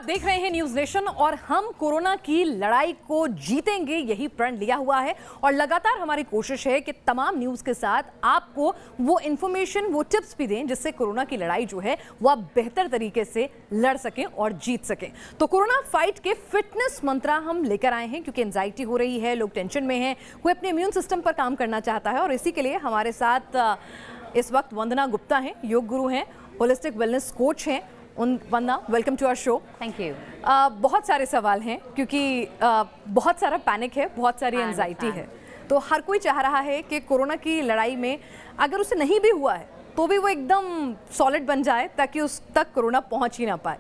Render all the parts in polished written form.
देख रहे हैं न्यूज नेशन और हम कोरोना की लड़ाई को जीतेंगे यही प्रण लिया हुआ है और लगातार हमारी कोशिश है कि तमाम न्यूज के साथ आपको वो इंफॉर्मेशन वो टिप्स भी दें जिससे कोरोना की लड़ाई जो है वो आप बेहतर तरीके से लड़ सकें और जीत सकें। तो कोरोना फाइट के फिटनेस मंत्र हम लेकर आए हैं क्योंकि एंजाइटी हो रही है, लोग टेंशन में हैं, कोई अपने इम्यून सिस्टम पर काम करना चाहता है और इसी के लिए हमारे साथ इस वक्त वंदना गुप्ता हैं, योग गुरु हैं, होलिस्टिक वेलनेस कोच हैं। Vandana, welcome to our show. Thank you. बहुत सारे सवाल हैं क्योंकि बहुत सारा पैनिक है, बहुत सारी एंजाइटी है, तो हर कोई चाह रहा है कि कोरोना की लड़ाई में अगर उसे नहीं भी हुआ है तो भी वो एकदम सॉलिड बन जाए ताकि उस तक कोरोना पहुंच ही ना पाए।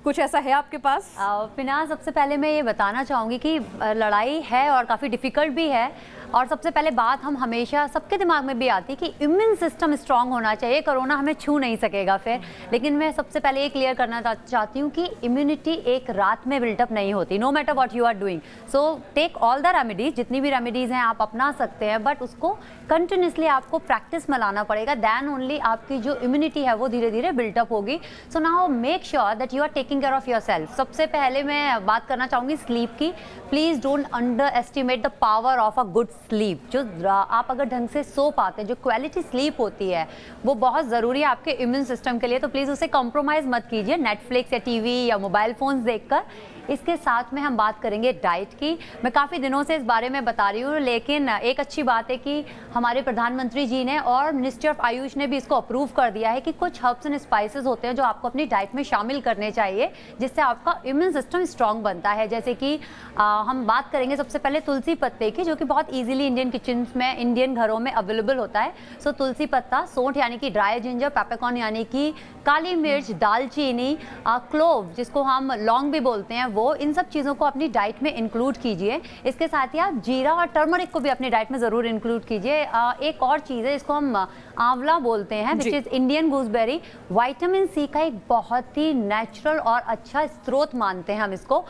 कुछ ऐसा है आपके पास? पिना, सबसे पहले मैं ये बताना चाहूँगी कि लड़ाई है और काफ़ी डिफ़िकल्ट भी है और सबसे पहले बात हम हमेशा सबके दिमाग में भी आती है कि इम्यून सिस्टम स्ट्रांग होना चाहिए, कोरोना हमें छू नहीं सकेगा फिर। लेकिन मैं सबसे पहले ये क्लियर करना चाहती हूँ कि इम्यूनिटी एक रात में बिल्टअप नहीं होती, no matter what you are doing. So take all the remedies, जितनी भी रेमेडीज़ हैं आप अपना सकते हैं, बट उसको कंटिन्यूसली आपको प्रैक्टिस में लाना पड़ेगा, दैन ओनली आपकी जो इम्यूनिटी है वो धीरे धीरे बिल्टअप होगी। So now make sure that you are taking care of your सेल्फ। सबसे पहले मैं बात करना चाहूँगी स्लीप की। Please don't underestimate the power of a good sleep. जो आप अगर ढंग से सो पाते हैं, जो क्वालिटी स्लीप होती है वो बहुत ज़रूरी है आपके इम्यून सिस्टम के लिए, तो प्लीज़ उसे कॉम्प्रोमाइज़ मत कीजिए नेटफ्लिक्स या टीवी या मोबाइल फ़ोन्स देखकर। इसके साथ में हम बात करेंगे डाइट की। मैं काफ़ी दिनों से इस बारे में बता रही हूँ, लेकिन एक अच्छी बात है कि हमारे प्रधानमंत्री जी ने और मिनिस्ट्री ऑफ आयुष ने भी इसको अप्रूव कर दिया है कि कुछ हर्ब्स एंड स्पाइसेस होते हैं जो आपको अपनी डाइट में शामिल करने चाहिए जिससे आपका इम्यून सिस्टम स्ट्रांग बनता है। जैसे कि हम बात करेंगे सबसे पहले तुलसी पत्ते की, जो कि बहुत ईजिली इंडियन किचन में, इंडियन घरों में अवेलेबल होता है। सो तुलसी पत्ता, सौंठ यानी कि ड्राई जिंजर, पेपरकॉर्न यानी कि काली मिर्च, दालचीनी, क्लोव जिसको हम लौंग भी बोलते हैं, वो इन सब चीज़ों को अपनी डाइट में इंक्लूड कीजिए। इसके साथ ही आप जीरा और टर्मरिक को भी अपनी डाइट में ज़रूर इंक्लूड कीजिए। एक और चीज़ है जिसको हम आंवला बोलते हैं, which is Indian gooseberry. Vitamin C का एक बहुत ही नेचुरल और अच्छा स्रोत मानते हैं हम इसको।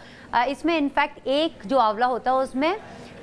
इसमें इनफैक्ट एक जो आंवला होता है उसमें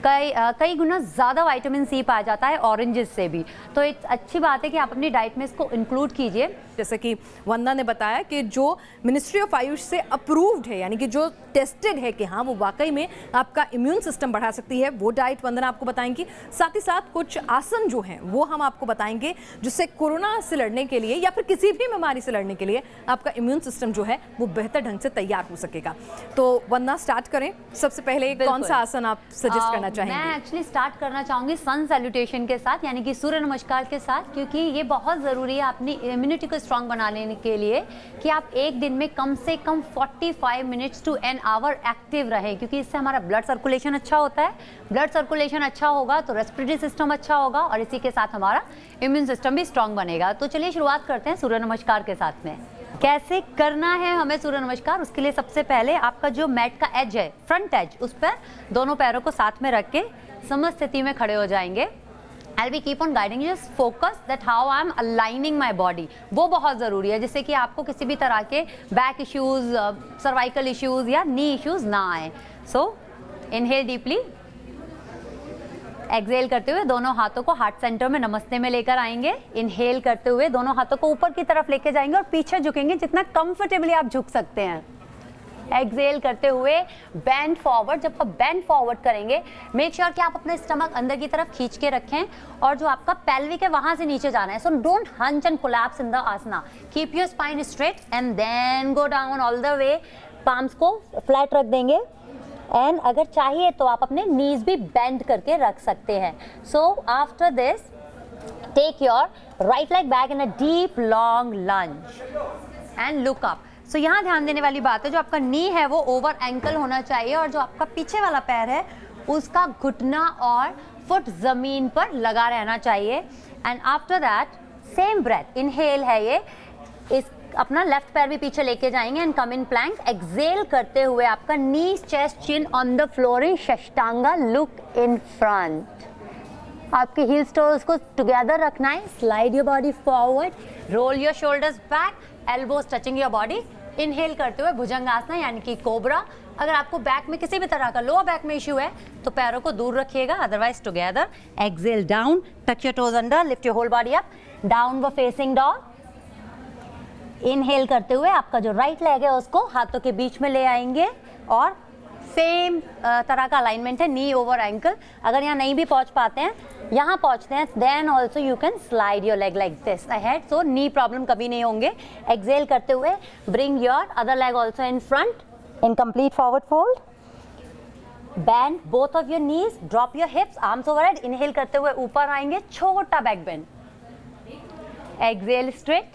कई गुना ज़्यादा विटामिन सी पाया जाता है ऑरेंजेस से भी। तो एक अच्छी बात है कि आप अपनी डाइट में इसको इंक्लूड कीजिए। जैसे कि वंदना ने बताया कि जो मिनिस्ट्री ऑफ आयुष से अप्रूव्ड है, यानी कि जो टेस्टेड है कि हाँ वो वाकई में आपका इम्यून सिस्टम बढ़ा सकती है, वो डाइट वंदना आपको बताएंगी। साथ ही साथ कुछ आसन जो हैं वो हम आपको बताएंगे जिससे कोरोना से लड़ने के लिए या फिर किसी भी बीमारी से लड़ने के लिए आपका इम्यून सिस्टम जो है वो बेहतर ढंग से तैयार हो सकेगा। तो वंदना, स्टार्ट करें। सबसे पहले कौन सा आसन आप सजेस्ट करना चाहेंगे? मैं एक्चुअली स्टार्ट करना चाहूँगी सन सैल्यूटेशन के साथ, यानी कि सूर्य नमस्कार के साथ, क्योंकि ये बहुत ज़रूरी है अपनी इम्यूनिटी को स्ट्रांग बनाने के लिए कि आप एक दिन में कम से कम 45 minutes to an hour active रहें, क्योंकि इससे हमारा ब्लड सर्कुलेशन अच्छा होता है। ब्लड सर्कुलेशन अच्छा होगा तो रेस्पिरेटरी सिस्टम अच्छा होगा और इसी के साथ हमारा इम्यून सिस्टम भी स्ट्रांग बनेगा। तो चलिए शुरुआत करते हैं सूर्य नमस्कार के साथ में। कैसे करना है हमें सूर्य नमस्कार? उसके लिए सबसे पहले आपका जो मैट का एज है, फ्रंट एज, उस पर दोनों पैरों को साथ में रख के समस्त स्थिति में खड़े हो जाएंगे। I'll be keep on guiding you, just focus that how I'm aligning my body। वो बहुत ज़रूरी है जिससे कि आपको किसी भी तरह के बैक इश्यूज, सर्वाइकल इश्यूज या नी इश्यूज ना आए। सो इनहेल डीपली, एक्सहेल करते हुए दोनों हाथों को हार्ट सेंटर में नमस्ते में लेकर आएंगे। इनहेल करते हुए दोनों हाथों को ऊपर की तरफ लेके जाएंगे और पीछे झुकेंगे जितना कंफर्टेबली आप झुक सकते हैं। एक्सहेल करते हुए बेंड फॉरवर्ड। जब आप बेंड फॉरवर्ड करेंगे, मेक श्योर कि आप अपना स्टमक अंदर की तरफ खींच के रखें और जो आपका पेल्विक है वहां से नीचे जाना है। So don't hunch and collapse in the asana, keep your spine straight and then go down all the way. Palms को फ्लैट रख देंगे एंड अगर चाहिए तो आप अपने नीज भी बेंड करके रख सकते हैं। So after this take your right leg back in a deep long lunge and look up. So यहाँ ध्यान देने वाली बात है, जो आपका नी है वो ओवर एंकल होना चाहिए और जो आपका पीछे वाला पैर है उसका घुटना और फुट जमीन पर लगा रहना चाहिए। And after that same breath, inhale है ये, इस अपना लेफ्ट पैर भी पीछे लेके जाएंगे and come in plank. Exhale करते हुए आपका knee, chest, chin on the floor in Shashtanga, look in front. आपके हील टोज को टुगेदर रखना है। Slide your body forward, roll your shoulders back, elbows touching your body. Inhale करते हुए भुजंगासना यानी कि कोबरा। अगर आपको बैक में किसी भी तरह का लोअर बैक में इश्यू है तो पैरों को दूर रखिएगा, otherwise together. Exhale down, touch your toes under, lift your whole body up, downward facing dog. Inhale करते हुए आपका जो राइट लेग है उसको हाथों के बीच में ले आएंगे और सेम तरह का अलाइनमेंट है, नी ओवर एंकल। अगर यहाँ नहीं भी पहुँच पाते हैं, यहाँ पहुँचते हैं, then also you can slide your leg like this ahead, so knee problem कभी नहीं होंगे। एक्सेल करते हुए bring your other leg also in front in complete forward fold, bend both of your knees, drop your hips, arms overhead. Inhale करते हुए ऊपर आएंगे, छोटा back bend, exhale straight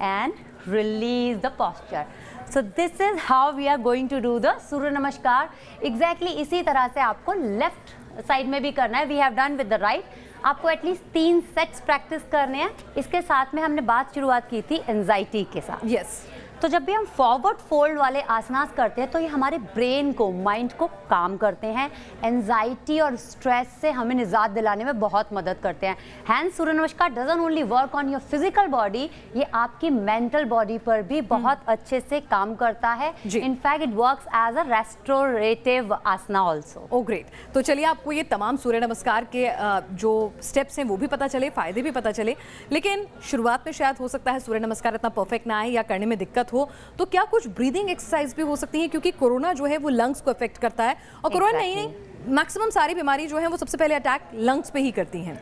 and release the posture. So this is how we are going to do the सूर्य नमस्कार। Exactly इसी तरह से आपको लेफ्ट साइड में भी करना है। We have done with the right। आपको एटलीस्ट 3 सेट्स प्रैक्टिस करने हैं। इसके साथ में हमने बात शुरुआत की थी एंजाइटी के साथ। यस तो जब भी हम फॉरवर्ड फोल्ड वाले आसनास करते हैं तो ये हमारे ब्रेन को, माइंड को काम करते हैं, एंजाइटी और स्ट्रेस से हमें निजात दिलाने में बहुत मदद करते हैं। हैंड सूर्य नमस्कार doesn't only work on your physical body, ये आपकी मेंटल बॉडी पर भी बहुत अच्छे से काम करता है। In fact it works as a restorative asana also. Oh great. तो चलिए आपको ये तमाम सूर्य नमस्कार के जो स्टेप्स हैं वो भी पता चले, फायदे भी पता चले, लेकिन शुरुआत में शायद हो सकता है सूर्य नमस्कार इतना परफेक्ट ना आए या करने में दिक्कत हो, तो क्या कुछ ब्रीदिंग एक्सरसाइज भी हो सकती है, क्योंकि कोरोना जो है वो लंग्स को अफेक्ट करता है और कोरोना नहीं, मैक्सिमम सारी बीमारी जो है वो सबसे पहले अटैक लंग्स पे ही करती हैं।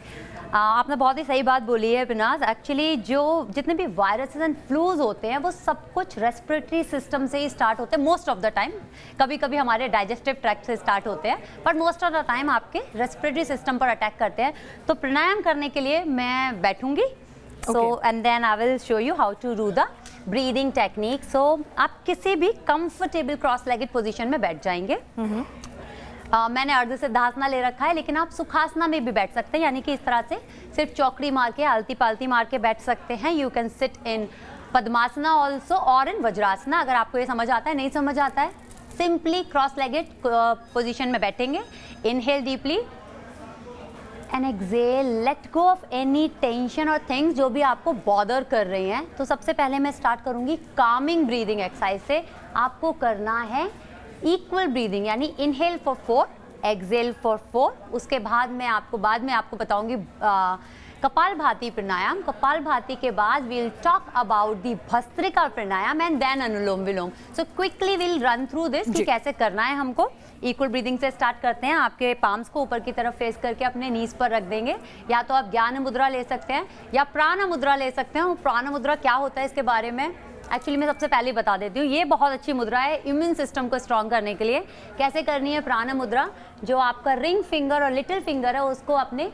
आपने बहुत ही सही बात बोली है बिनाज। एक्चुअली जो जितने भी वायरसेस एंड फ्लूज होते हैं वो सब कुछ रेस्पिरेटरी सिस्टम से ही स्टार्ट होते हैं मोस्ट ऑफ द टाइम। कभी कभी हमारे डाइजेस्टिव ट्रैक्ट से स्टार्ट होते हैं, but most of the time आपके रेस्पिरेटरी सिस्टम पर अटैक करते हैं। तो प्राणायाम करने के लिए मैं बैठूंगी, so and then I will show you how to do the breathing technique. So आप किसी भी कंफर्टेबल क्रॉस लेगेड पोजीशन में बैठ जाएंगे। मैंने अर्ध सिद्धासना ले रखा है, लेकिन आप सुखासना में भी बैठ सकते हैं, यानी कि इस तरह से सिर्फ चौकड़ी मार के, आलती पालती मार के बैठ सकते हैं। You can sit in padmasana also और इन वज्रासना। अगर आपको ये समझ आता है, नहीं समझ आता है, सिंपली क्रॉस लेगेड पोजीशन में बैठेंगे। Inhale deeply and exhale, let go of any tension और थिंग्स जो भी आपको बॉदर कर रही हैं। तो सबसे पहले मैं स्टार्ट करूंगी कामिंग ब्रीदिंग एक्सरसाइज से। आपको करना है इक्वल ब्रीदिंग, यानी इनहेल फॉर 4, एक्सेल फॉर 4। उसके बाद मैं आपको बताऊंगी कपालभाति प्राणायाम। कपालभाति के बाद we'll talk about the Bhastrika pranayama and then Anulom Vilom. So quickly we'll run through this कि कैसे करना है हमको। इक्वल ब्रीदिंग से स्टार्ट करते हैं। आपके पाम्स को ऊपर की तरफ फेस करके अपने नीज पर रख देंगे। या तो आप ज्ञान मुद्रा ले सकते हैं या प्राण मुद्रा ले सकते हैं। प्राण मुद्रा क्या होता है इसके बारे में एक्चुअली मैं सबसे पहले बता देती हूँ। ये बहुत अच्छी मुद्रा है इम्यून सिस्टम को स्ट्रॉन्ग करने के लिए। कैसे करनी है प्राण मुद्रा? जो आपका रिंग फिंगर और लिटिल फिंगर है उसको अपने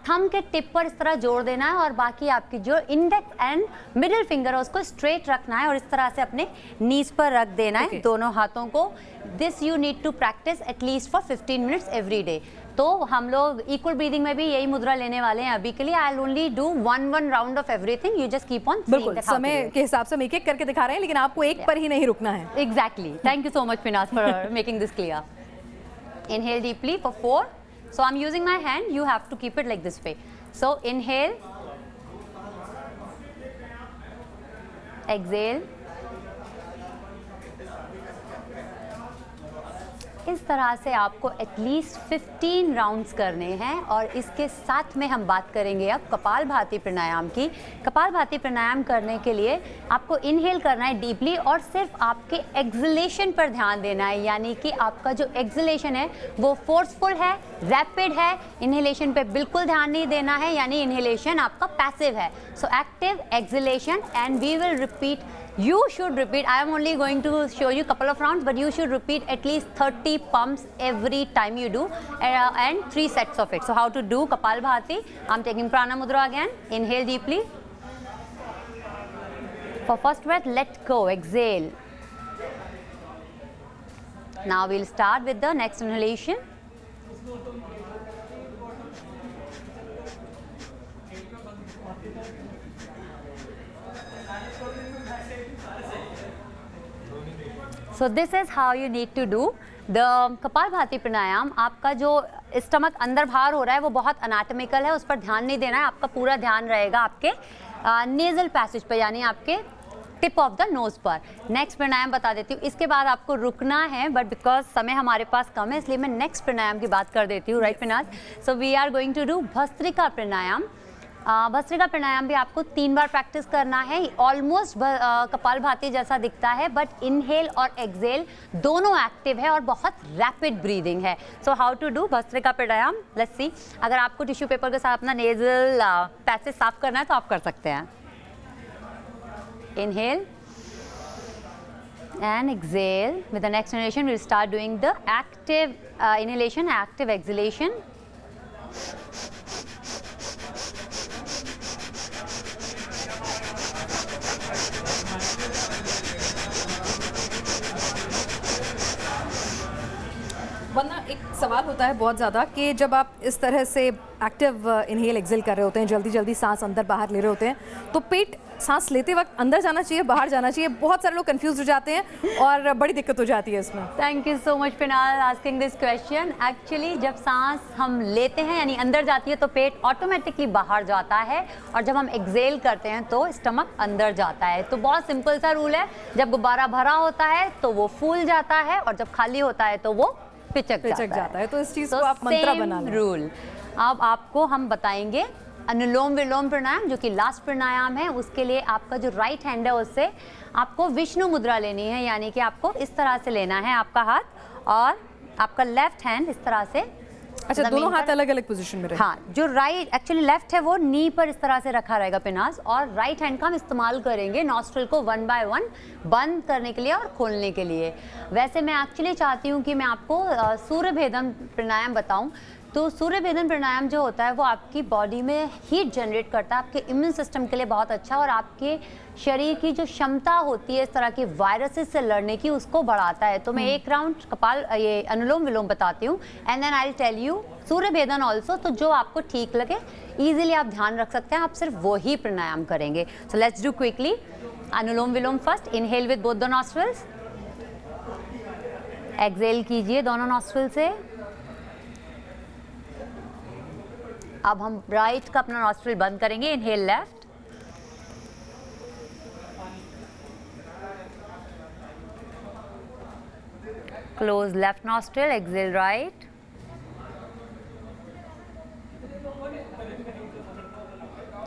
थंब के टिप पर इस तरह जोड़ देना है, और बाकी आपकी जो इंडेक्स एंड मिडिल फिंगर है उसको स्ट्रेट रखना है और इस तरह से अपने नीज पर रख देना है दोनों हाथों को। This you need to practice at least for 15 minutes every day. तो हम लोग इक्वल ब्रीदिंग में भी यही मुद्रा लेने वाले हैं अभी के लिए। I will only do one round of everything, you just keep on. बिल्कुल, समय के हिसाब से हम एक-एक करके दिखा रहे हैं, लेकिन आपको एक पर ही नहीं रुकना है। Exactly. Thank you so much finance for making this clear. Inhale deeply for 4. So I'm using my hand, you have to keep it like this way. So inhale, exhale. इस तरह से आपको एटलीस्ट 15 राउंड्स करने हैं। और इसके साथ में हम बात करेंगे अब कपालभाति प्राणायाम की। कपालभाति प्राणायाम करने के लिए आपको इनहेल करना है डीपली और सिर्फ आपके एक्सलेशन पर ध्यान देना है, यानी कि आपका जो एक्सलेशन है वो फोर्सफुल है, रैपिड है। इनहेलेशन पे बिल्कुल ध्यान नहीं देना है, यानी इनहेलेशन आपका पैसिव है। So active exhalation and we will repeat. You should repeat. I am only going to show you couple of rounds, but you should repeat at least 30 pumps every time you do, and 3 sets of it. So how to do Kapalbhati? I'm taking Prana Mudra again. Inhale deeply. For first breath, let go. Exhale. Now we'll start with the next inhalation. So this is how you need to do the Kapalbhati pranayama. आपका जो stomach अंदर बाहर हो रहा है वो बहुत अनाटमिकल है, उस पर ध्यान नहीं देना है। आपका पूरा ध्यान रहेगा आपके नेजल पैसेज पर, यानी आपके टिप ऑफ द नोज पर। नेक्स्ट प्राणायाम बता देती हूँ, इसके बाद आपको रुकना है, बट बिकॉज समय हमारे पास कम है इसलिए मैं नेक्स्ट प्राणायाम की बात कर देती हूँ। राइट फिनास? So we are going to do Bhastrika pranayama. भस्त्रिका प्राणायाम भी आपको 3 बार प्रैक्टिस करना है। ऑलमोस्ट कपालभाति जैसा दिखता है, बट इनहेल और एक्सहेल दोनों एक्टिव है और बहुत रैपिड ब्रीदिंग है। So how to do Bhastrika pranayama, let's see. अगर आपको टिश्यू पेपर के साथ अपना नेजल पैसेज साफ करना है तो आप कर सकते हैं। Inhale and exhale. With the next inhalation, we'll start doing the active inhalation, active exhalation. वरना एक सवाल होता है बहुत ज़्यादा कि जब आप इस तरह से एक्टिव इनहेल एक्सेल कर रहे होते हैं, जल्दी जल्दी सांस अंदर बाहर ले रहे होते हैं, तो पेट सांस लेते वक्त अंदर जाना चाहिए, बाहर जाना चाहिए। बहुत सारे लोग कंफ्यूज हो जाते हैं और बड़ी दिक्कत हो जाती है इसमें। Thank you so much penile asking this question. Actually जब सांस हम लेते हैं यानी अंदर जाती है तो पेट ऑटोमेटिकली बाहर जाता है, और जब हम एक्सेल करते हैं तो स्टमक अंदर जाता है। तो बहुत सिंपल सा रूल है, जब गुब्बारा भरा होता है तो वो फूल जाता है, और जब खाली होता है तो वो पिचक जाता है। तो इस चीज़ को आप मंत्र बना लें। रूल। अब आपको हम बताएंगे अनुलोम विलोम प्राणायाम, जो कि लास्ट प्राणायाम है। उसके लिए आपका जो राइट हैंड है उससे आपको विष्णु मुद्रा लेनी है, यानी कि आपको इस तरह से लेना है आपका हाथ, और आपका लेफ्ट हैंड इस तरह से। अच्छा, दोनों हाथ अलग अलग पोजीशन में रहे। हाँ, जो राइट एक्चुअली लेफ्ट है वो नी पर इस तरह से रखा रहेगा पिनाज, और राइट हैंड का हम इस्तेमाल करेंगे नॉस्ट्रिल को 1 बाय 1 बंद करने के लिए और खोलने के लिए। वैसे मैं एक्चुअली चाहती हूँ कि मैं आपको सूर्य भेदन प्राणायाम बताऊँ। तो सूर्य भेदन प्राणायाम जो होता है वो आपकी बॉडी में हीट जनरेट करता है, आपके इम्यून सिस्टम के लिए बहुत अच्छा, और आपके शरीर की जो क्षमता होती है इस तरह के वायरसेस से लड़ने की, उसको बढ़ाता है। तो मैं एक राउंड कपाल ये अनुलोम विलोम बताती हूँ, and then I will tell you Surya Bhedan also. तो जो आपको ठीक लगे इजीली आप ध्यान रख सकते हैं, आप सिर्फ वो ही प्राणायाम करेंगे। So let's do quickly anulom vilom. First inhale with both the nostrils, exhale कीजिए दोनों नॉस्ट्रिल से। अब हम राइट का अपना नॉस्ट्रिल बंद करेंगे। Inhale left, close left nostril, exhale right,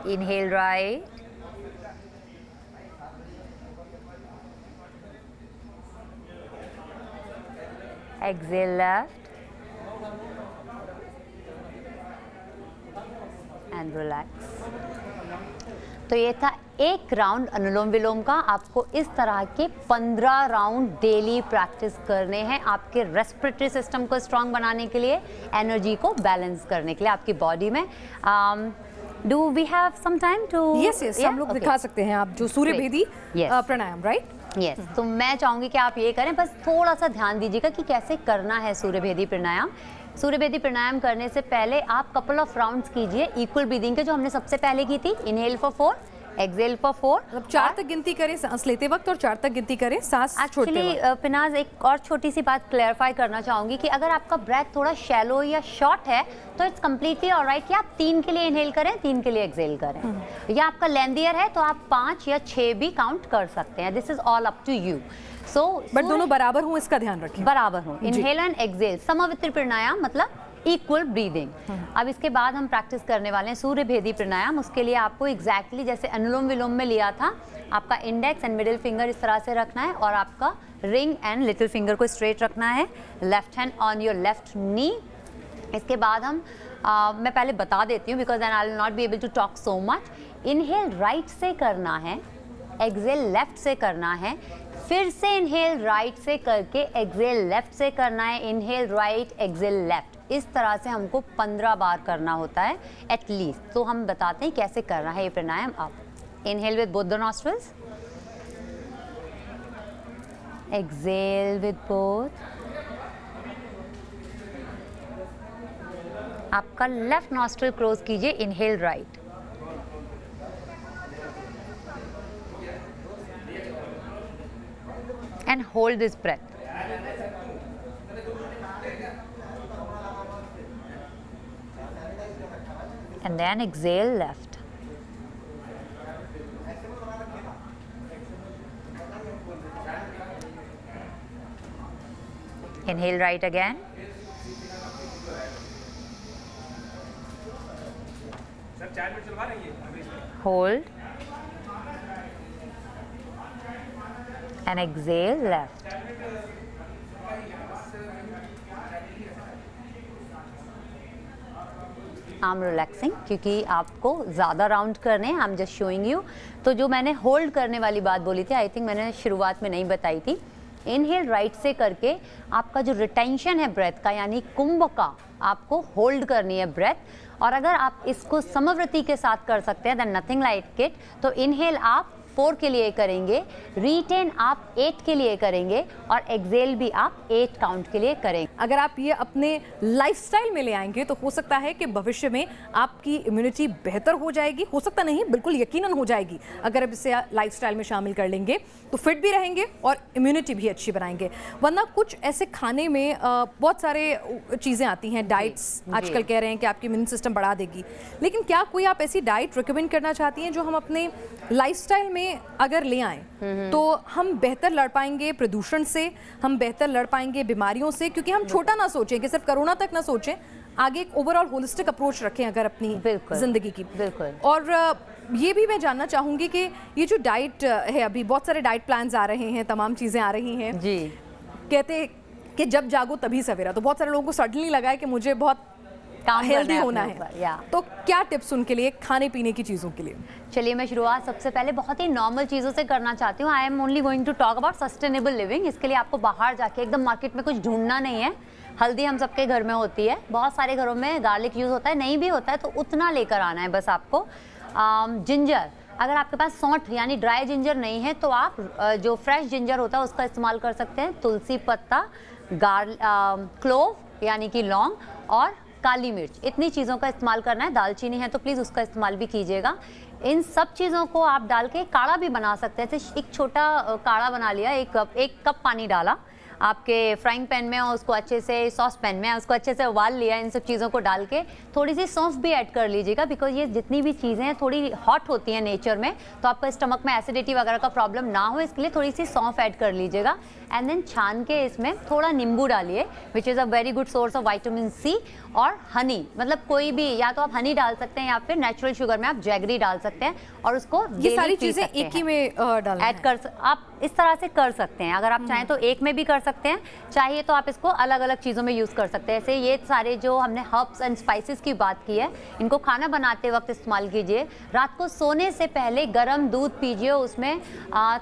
inhale right, exhale left and relax. तो ये था एक राउंड अनुलोम विलोम का। आपको इस तरह के 15 राउंड डेली प्रैक्टिस करने हैं, आपके रेस्पिरेटरी सिस्टम को स्ट्रांग बनाने के लिए, एनर्जी को बैलेंस करने के लिए आपकी बॉडी में। Do we have some time to? Yes, हम लोग दिखा सकते हैं आप जो सूर्य भेदी प्राणायाम, राइट? यस। तो मैं चाहूँगी कि आप ये करें, बस थोड़ा सा ध्यान दीजिएगा कि कैसे करना है सूर्य भेदी प्राणायाम। सूर्य भेदी प्राणायाम करने से पहले आप कपल ऑफ राउंड्स कीजिए इक्वल ब्रीदिंग के, जो हमने सबसे पहले की थी। Inhale for 4, exhale for 4। मतलब 4 तक गिनती करें सांस लेते वक्त, और 4 तक गिनती करें सांस छोड़ते वक्त। एक्चुअली पिनाज एक और छोटी सी बात क्लैरिफाई करना चाहूँगी कि अगर आपका ब्रेथ थोड़ा शैलो या शॉर्ट है तो इट्स कम्प्लीटली ऑलराइट कि आप 3 के लिए इनहेल करें, 3 के लिए एक्सहेल करें। या आपका लेंथियर है तो आप 5 या 6 भी काउंट कर सकते हैं। This is all up to you. So but दोनों बराबर हों, इसका ध्यान रखें। बराबर हों। Inhale and exhale, Samavritti pranayama मतलब इक्वल ब्रीदिंग। अब इसके बाद हम प्रैक्टिस करने वाले हैं सूर्य भेदी प्राणायाम। उसके लिए आपको एग्जैक्टली जैसे अनुलोम विलोम में लिया था, आपका इंडेक्स एंड मिडिल फिंगर इस तरह से रखना है, और आपका रिंग एंड लिटिल फिंगर को स्ट्रेट रखना है। Left hand on your left knee. इसके बाद हम मैं पहले बता देती हूँ because then I will not be able to talk so much. Inhale right से करना है, एक्सहेल लेफ्ट से करना है, फिर से इनहेल राइट से करके एक्सहेल लेफ्ट से करना है। इनहेल राइट, एक्सहेल लेफ्ट, इस तरह से हमको 15 बार करना होता है एटलीस्ट। तो हम बताते हैं कैसे करना है ये प्राणायाम। अब inhale with both the nostrils, exhale with both. आपका लेफ्ट नॉस्ट्रिल क्लोज कीजिए। Inhale right, and hold this breath. And then exhale left. Inhale right again. Hold and exhale left. I am relaxing क्योंकि आपको ज़्यादा round करने हैं। I am just showing you. तो जो मैंने होल्ड करने वाली बात बोली थी, आई थिंक मैंने शुरुआत में नहीं बताई थी। इनहेल राइट से करके आपका जो रिटेंशन है ब्रेथ का, यानी कुंभ का, आपको होल्ड करनी है ब्रेथ। और अगर आप इसको समवृत्ति के साथ कर सकते हैं, देन नथिंग लाइक इट। तो इनहेल आप 4 के लिए करेंगे, रिटेन आप 8 के लिए करेंगे और एक्सेल भी आप 8 काउंट के लिए करेंगे। अगर आप ये अपने लाइफस्टाइल में ले आएंगे तो हो सकता है कि भविष्य में आपकी इम्यूनिटी बेहतर हो जाएगी। हो सकता नहीं, बिल्कुल यकीनन हो जाएगी। अगर आप इसे लाइफस्टाइल में शामिल कर लेंगे तो फिट भी रहेंगे और इम्यूनिटी भी अच्छी बनाएंगे। वरना कुछ ऐसे खाने में बहुत सारे चीज़ें आती हैं, डाइट्स आजकल कह रहे हैं कि आपकी इम्यून सिस्टम बढ़ा देगी। लेकिन क्या कोई आप ऐसी डाइट रिकमेंड करना चाहती हैं जो हम अपने लाइफस्टाइल में अगर ले आएं तो हम बेहतर लड़ पाएंगे प्रदूषण से, हम बेहतर लड़ पाएंगे बीमारियों से? क्योंकि हम छोटा ना सोचें कि सिर्फ कोरोना तक ना सोचें, आगे एक ओवरऑल होलिस्टिक अप्रोच रखें अगर अपनी जिंदगी की। बिल्कुल। और ये भी मैं जानना चाहूंगी कि ये जो डाइट है, अभी बहुत सारे डाइट प्लान्स आ रहे हैं, तमाम चीज़ें आ रही हैं जी। कहते कि जब जागो तभी सवेरा, तो बहुत सारे लोगों को सडनली लगा है कि मुझे बहुत हेल्दी होना है, तो क्या टिप्स उनके लिए खाने पीने की चीज़ों के लिए? चलिए मैं शुरुआत सबसे पहले बहुत ही नॉर्मल चीज़ों से करना चाहती हूँ। I am only going to talk about sustainable living. इसके लिए आपको बाहर जाके एकदम मार्केट में कुछ ढूंढना नहीं है। हल्दी हम सबके घर में होती है, बहुत सारे घरों में गार्लिक यूज़ होता है, नहीं भी होता है तो उतना लेकर आना है बस आपको। जिंजर, अगर आपके पास सौंठ यानी ड्राई जिंजर नहीं है तो आप जो फ्रेश जिंजर होता है उसका इस्तेमाल कर सकते हैं। तुलसी पत्ता, क्लोव यानी कि लौंग और काली मिर्च, इतनी चीज़ों का इस्तेमाल करना है। दालचीनी है तो प्लीज़ उसका इस्तेमाल भी कीजिएगा। इन सब चीज़ों को आप डाल के काढ़ा भी बना सकते हैं। जैसे एक छोटा काढ़ा बना लिया, 1 कप पानी डाला आपके फ्राइंग पैन में और उसको अच्छे से, सॉस पैन में उसको अच्छे से उबाल लिया। इन सब चीज़ों को डाल के थोड़ी सी सौंफ भी ऐड कर लीजिएगा, बिकॉज ये जितनी भी चीज़ें हैं थोड़ी हॉट होती हैं नेचर में, तो आपका स्टमक में एसिडिटी वगैरह का प्रॉब्लम ना हो, इसके लिए थोड़ी सी सौंफ ऐड कर लीजिएगा। एंड देन छान के इसमें थोड़ा नींबू डालिए, which is a very good source of vitamin C. और हनी, मतलब कोई भी, या तो आप हनी डाल सकते हैं या फिर नेचुरल शुगर में आप जैगरी डाल सकते हैं और उसको ये सारी चीज़ें एक ही में डालना ऐड कर आप इस तरह से कर सकते हैं। अगर आप चाहें तो एक में भी कर सकते हैं, चाहिए तो आप इसको अलग अलग चीज़ों में यूज़ कर सकते हैं। ऐसे ये सारे जो हमने हर्ब्स एंड स्पाइसेस की बात की है, इनको खाना बनाते वक्त इस्तेमाल कीजिए। रात को सोने से पहले गर्म दूध पीजिए, उसमें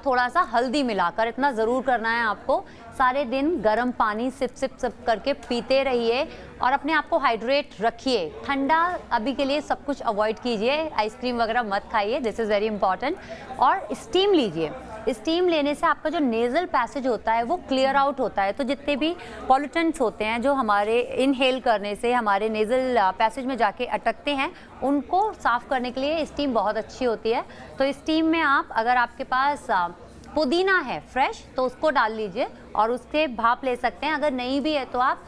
थोड़ा सा हल्दी मिलाकर, इतना ज़रूर करना है आपको। सारे दिन गर्म पानी सिप सिप सिप करके पीते रहिए और अपने आप को हाइड्रेट रखिए। ठंडा अभी के लिए सब कुछ अवॉइड कीजिए, आइसक्रीम वगैरह मत खाइए, दिस इज़ वेरी इंपॉर्टेंट। और स्टीम लीजिए, स्टीम लेने से आपका जो नेज़ल पैसेज होता है वो क्लियर आउट होता है। तो जितने भी पॉल्यूटेंट्स होते हैं जो हमारे इनहेल करने से हमारे नेज़ल पैसेज में जाके अटकते हैं, उनको साफ़ करने के लिए स्टीम बहुत अच्छी होती है। तो स्टीम में आप, अगर आपके पास पुदीना है फ्रेश तो उसको डाल लीजिए और उसके भाप ले सकते हैं। अगर नहीं भी है तो आप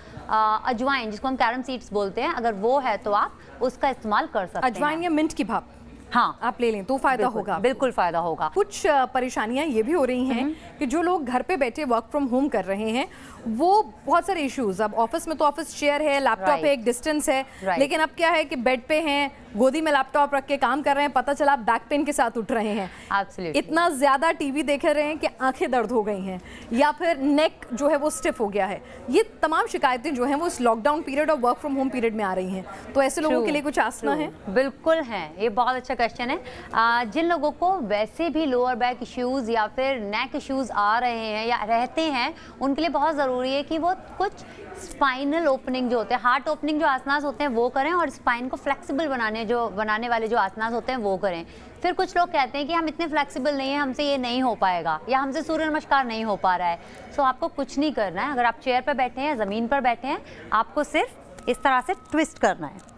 अजवाइन, जिसको हम कैरम सीड्स बोलते हैं, अगर वो है तो आप उसका इस्तेमाल कर सकते हैं। अजवाइन या मिंट की भाप, हाँ, आप ले लें तो फायदा होगा, बिल्कुल फायदा होगा। कुछ परेशानियां ये भी हो रही हैं कि जो लोग घर पे बैठे वर्क फ्रॉम होम कर रहे हैं, वो बहुत सारे इश्यूज, अब ऑफिस में तो ऑफिस चेयर है, लैपटॉप है, एक डिस्टेंस है, लेकिन अब क्या है कि बेड पे हैं, गोदी में लैपटॉप रख के काम कर रहे हैं, पता चला बैक पेन के साथ उठ रहे हैं। Absolutely. इतना ज्यादा टीवी देख रहे हैं कि आंखें दर्द हो गई हैं, या फिर नेक जो है वो स्टिफ हो गया है। ये तमाम शिकायतें जो हैं वो इस लॉकडाउन पीरियड और वर्क फ्रॉम होम पीरियड में आ रही हैं। तो ऐसे लोगों के लिए कुछ आसना है? बिल्कुल है, ये बहुत अच्छा क्वेश्चन है। जिन लोगों को वैसे भी लोअर बैक इश्यूज या फिर नेक इश्यूज आ रहे हैं या रहते हैं, उनके लिए बहुत ज़रूरी है कि वो कुछ स्पाइनल ओपनिंग जो होते हैं, हार्ट ओपनिंग जो आसनास होते हैं वो करें, और स्पाइन को फ्लेक्सिबल बनाने वाले जो आसनास होते हैं वो करें। फिर कुछ लोग कहते हैं कि हम इतने फ्लेक्सिबल नहीं हैं, हमसे ये नहीं हो पाएगा, या हमसे सूर्य नमस्कार नहीं हो पा रहा है। सो आपको कुछ नहीं करना है। अगर आप चेयर पर बैठे हैं, ज़मीन पर बैठे हैं, आपको सिर्फ इस तरह से ट्विस्ट करना है,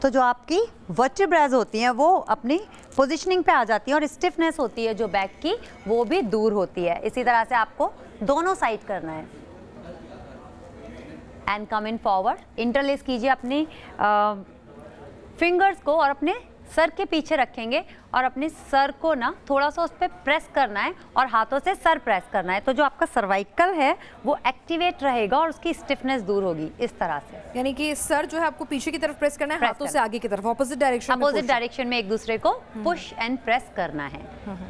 तो जो आपकी वर्टिब्रास होती हैं वो अपनी पोजीशनिंग पे आ जाती है और स्टिफनेस होती है जो बैक की, वो भी दूर होती है। इसी तरह से आपको दोनों साइड करना है। And come in forward, interlace कीजिए अपनी फिंगर्स को और अपने सर के पीछे रखेंगे और अपने सर को ना थोड़ा सा उस पर प्रेस करना है और हाथों से सर प्रेस करना है, तो जो आपका सर्वाइकल है वो एक्टिवेट रहेगा और उसकी स्टिफनेस दूर होगी इस तरह से। यानी कि सर जो है आपको पीछे की तरफ प्रेस करना है, हाथों से आगे की तरफ ऑपोजिट डायरेक्शन में एक दूसरे को पुश एंड प्रेस करना है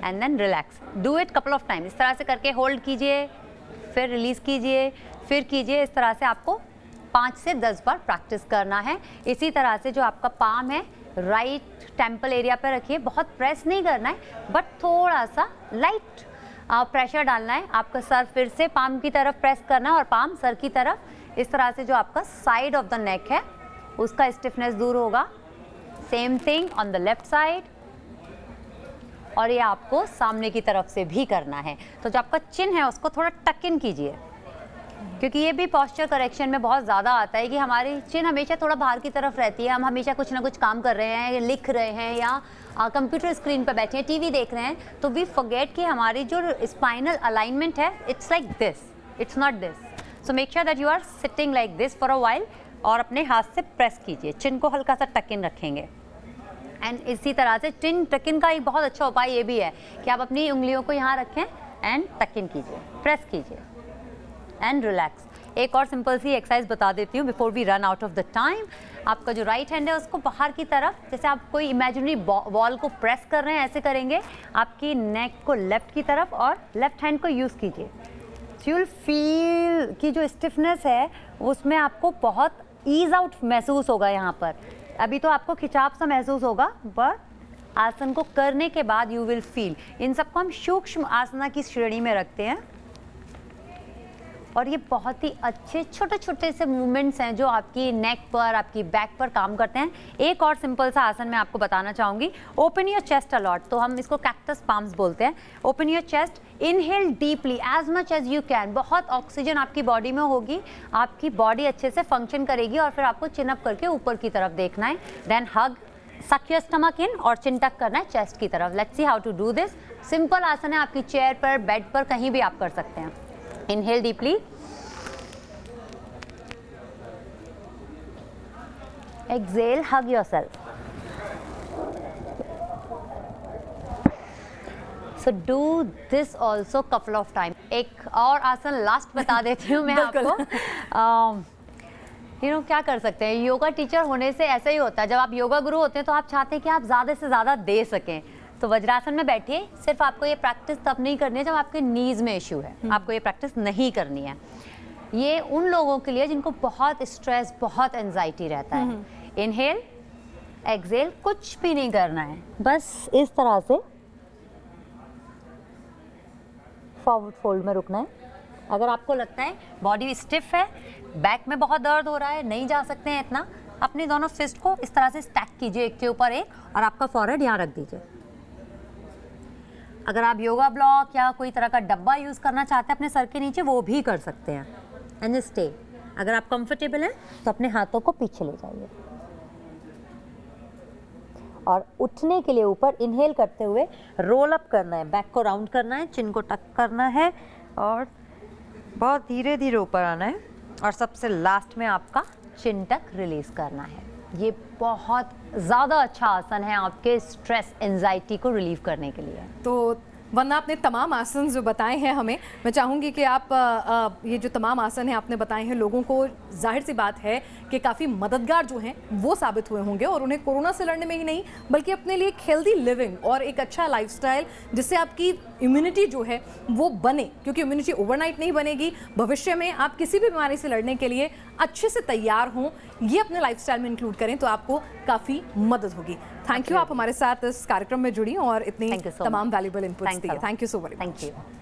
and then relax. Do it couple of time. इस तरह से करके होल्ड कीजिए, फिर रिलीज कीजिए, फिर कीजिए। इस तरह से आपको 5 से 10 बार प्रैक्टिस करना है। इसी तरह से जो आपका पाम है राइट टेम्पल एरिया पे रखिए, बहुत प्रेस नहीं करना है बट थोड़ा सा लाइट प्रेशर डालना है। आपका सर फिर से पाम की तरफ प्रेस करना है और पाम सर की तरफ। इस तरह से जो आपका साइड ऑफ द नेक है उसका स्टिफनेस दूर होगा। Same thing on the left side, और ये आपको सामने की तरफ से भी करना है। तो जो आपका चिन है उसको थोड़ा टक इन कीजिए, क्योंकि ये भी पॉस्चर करेक्शन में बहुत ज़्यादा आता है कि हमारी चिन हमेशा थोड़ा बाहर की तरफ रहती है। हम हमेशा कुछ ना कुछ काम कर रहे हैं, लिख रहे हैं या कंप्यूटर स्क्रीन पर बैठे हैं, टीवी देख रहे हैं, तो वी फॉरगेट कि हमारी जो स्पाइनल अलाइनमेंट है it's like this, it's not this. So make sure that you are sitting like this for a while और अपने हाथ से प्रेस कीजिए। चिन को हल्का सा टक इन रखेंगे एंड इसी तरह से चिन टक इन का एक बहुत अच्छा उपाय ये भी है कि आप अपनी उंगलियों को यहाँ रखें एंड टक इन कीजिए, प्रेस कीजिए एंड रिलैक्स। एक और सिंपल सी एक्सरसाइज बता देती हूँ before we run out of the time. आपका जो राइट हैंड है उसको बाहर की तरफ, जैसे आप कोई इमेजिनरी वॉल को प्रेस कर रहे हैं ऐसे करेंगे। आपकी नेक को लेफ्ट की तरफ और लेफ्ट हैंड को यूज़ कीजिए। यू विल फील कि जो स्टिफनेस है उसमें आपको बहुत ईज आउट महसूस होगा। यहाँ पर अभी तो आपको खिंचाव सा महसूस होगा, बट आसन को करने के बाद यू विल फील। इन सबको हम सूक्ष्म आसना की श्रेणी में रखते हैं और ये बहुत ही अच्छे छोटे छोटे से मूवमेंट्स हैं जो आपकी नेक पर, आपकी बैक पर काम करते हैं। एक और सिंपल सा आसन मैं आपको बताना चाहूँगी। ओपन योर चेस्ट अलॉट, तो हम इसको कैक्टस पाम्स बोलते हैं। Open your chest, inhale deeply as much as you can. बहुत ऑक्सीजन आपकी बॉडी में होगी, आपकी बॉडी अच्छे से फंक्शन करेगी और फिर आपको चिन अप करके ऊपर की तरफ देखना है। देन हग, सक योर स्टमक इन और चिन टक करना है चेस्ट की तरफ। Let's see how to do this. Simple आसन है, आपकी चेयर पर, बेड पर, कहीं भी आप कर सकते हैं। Inhale deeply. Exhale, hug yourself. So do this also couple of times. एक और आसन लास्ट बता देती हूँ मैं आपको। क्या कर सकते हैं, योगा टीचर होने से ऐसा ही होता है। जब आप योगा गुरु होते हैं तो आप चाहते हैं कि आप ज़्यादा से ज़्यादा दे सकें। तो वज्रासन में बैठिए। सिर्फ आपको ये प्रैक्टिस तब नहीं करनी है जब आपके नीज में इश्यू है, आपको ये प्रैक्टिस नहीं करनी है। ये उन लोगों के लिए जिनको बहुत स्ट्रेस, बहुत एंजाइटी रहता है। इनहेल, एक्सहेल, कुछ भी नहीं करना है, बस इस तरह से फॉरवर्ड फोल्ड में रुकना है। अगर आपको लगता है बॉडी स्टिफ है, बैक में बहुत दर्द हो रहा है, नहीं जा सकते हैं इतना, अपने दोनों फिस्ट को इस तरह से स्टैक कीजिए एक के ऊपर एक और आपका फॉरहेड यहाँ रख दीजिए। अगर आप योगा ब्लॉक या कोई तरह का डब्बा यूज़ करना चाहते हैं अपने सर के नीचे, वो भी कर सकते हैं। And stay. अगर आप कंफर्टेबल हैं तो अपने हाथों को पीछे ले जाइए और उठने के लिए ऊपर इनहेल करते हुए रोल अप करना है, बैक को राउंड करना है, चिन को टक करना है और बहुत धीरे धीरे ऊपर आना है और सबसे लास्ट में आपका चिन टक रिलीज करना है। ये बहुत ज़्यादा अच्छा आसन है आपके स्ट्रेस, एंजाइटी को रिलीव करने के लिए। तो वरना आपने तमाम आसन जो बताए हैं हमें, मैं चाहूँगी कि आप ये जो तमाम आसन हैं आपने बताए हैं, लोगों को जाहिर सी बात है कि काफ़ी मददगार जो हैं वो साबित हुए होंगे और उन्हें कोरोना से लड़ने में ही नहीं बल्कि अपने लिए एक हेल्दी लिविंग और एक अच्छा लाइफस्टाइल जिससे आपकी इम्यूनिटी जो है वो बने, क्योंकि इम्यूनिटी ओवरनाइट नहीं बनेगी। भविष्य में आप किसी भी बीमारी से लड़ने के लिए अच्छे से तैयार हों, ये अपने लाइफस्टाइल में इंक्लूड करें तो आपको काफ़ी मदद होगी। थैंक यू, आप हमारे साथ इस कार्यक्रम में जुड़ी और इतनी तमाम वैल्यूबल इनपुट्स दिए। Thank you so much. Thank you.